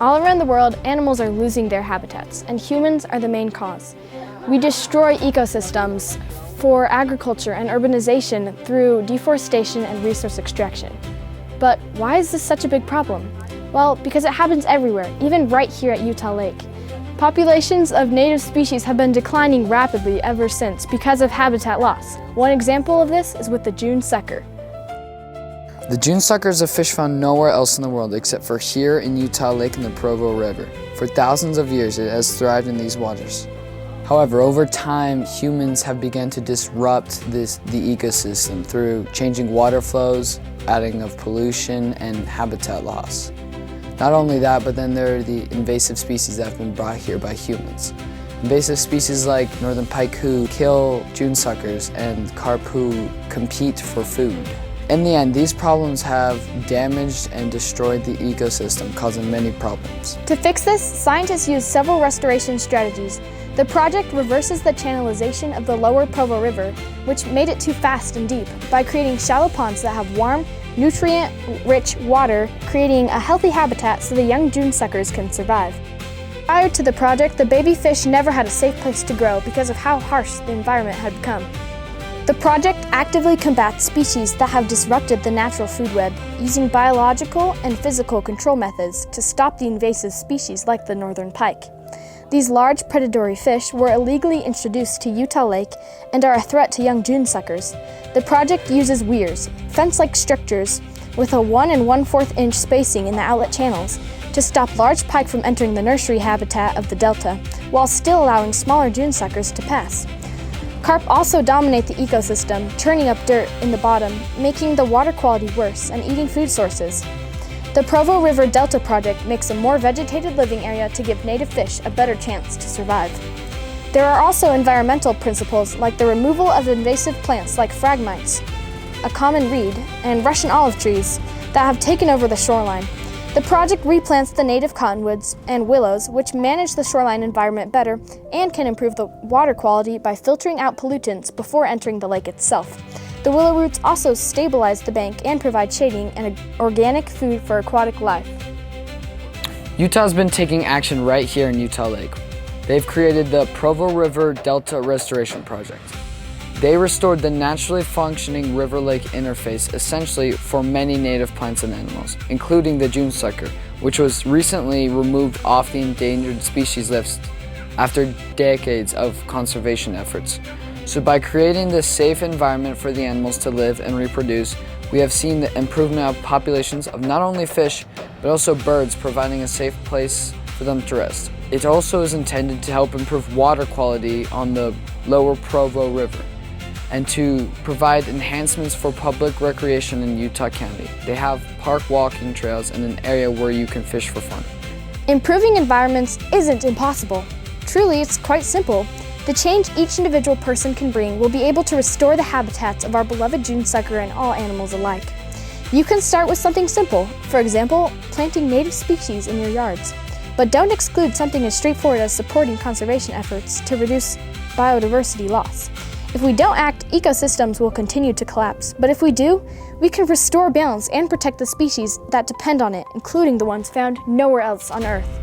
All around the world, animals are losing their habitats, and humans are the main cause. We destroy ecosystems for agriculture and urbanization through deforestation and resource extraction. But why is this such a big problem? Well, because it happens everywhere, even right here at Utah Lake. Populations of native species have been declining rapidly ever since because of habitat loss. One example of this is with the June sucker. The June sucker is a fish found nowhere else in the world except for here in Utah Lake and the Provo River. For thousands of years, it has thrived in these waters. However, over time, humans have begun to disrupt the ecosystem through changing water flows, adding of pollution, and habitat loss. Not only that, but then there are the invasive species that have been brought here by humans. Invasive species like northern pike who kill June suckers and carp who compete for food. In the end, these problems have damaged and destroyed the ecosystem, causing many problems. To fix this, scientists use several restoration strategies. The project reverses the channelization of the lower Provo River, which made it too fast and deep, by creating shallow ponds that have warm, nutrient-rich water, creating a healthy habitat so the young June suckers can survive. Prior to the project, the baby fish never had a safe place to grow because of how harsh the environment had become. The project actively combats species that have disrupted the natural food web, using biological and physical control methods to stop the invasive species like the northern pike. These large predatory fish were illegally introduced to Utah Lake and are a threat to young June suckers. The project uses weirs, fence-like structures with a 1 1/4 inch spacing in the outlet channels, to stop large pike from entering the nursery habitat of the delta, while still allowing smaller June suckers to pass. Carp also dominate the ecosystem, churning up dirt in the bottom, making the water quality worse and eating food sources. The Provo River Delta Project makes a more vegetated living area to give native fish a better chance to survive. There are also environmental principles like the removal of invasive plants like phragmites, a common reed, and Russian olive trees that have taken over the shoreline. The project replants the native cottonwoods and willows, which manage the shoreline environment better and can improve the water quality by filtering out pollutants before entering the lake itself. The willow roots also stabilize the bank and provide shading and organic food for aquatic life. Utah's been taking action right here in Utah Lake. They've created the Provo River Delta Restoration Project. They restored the naturally functioning river-lake interface essentially for many native plants and animals, including the June sucker, which was recently removed off the endangered species list after decades of conservation efforts. So by creating this safe environment for the animals to live and reproduce, we have seen the improvement of populations of not only fish, but also birds, providing a safe place for them to rest. It also is intended to help improve water quality on the lower Provo River and to provide enhancements for public recreation in Utah County. They have park walking trails and an area where you can fish for fun. Improving environments isn't impossible. Truly, it's quite simple. The change each individual person can bring will be able to restore the habitats of our beloved June sucker and all animals alike. You can start with something simple, for example, planting native species in your yards. But don't exclude something as straightforward as supporting conservation efforts to reduce biodiversity loss. If we don't act, ecosystems will continue to collapse. But if we do, we can restore balance and protect the species that depend on it, including the ones found nowhere else on Earth.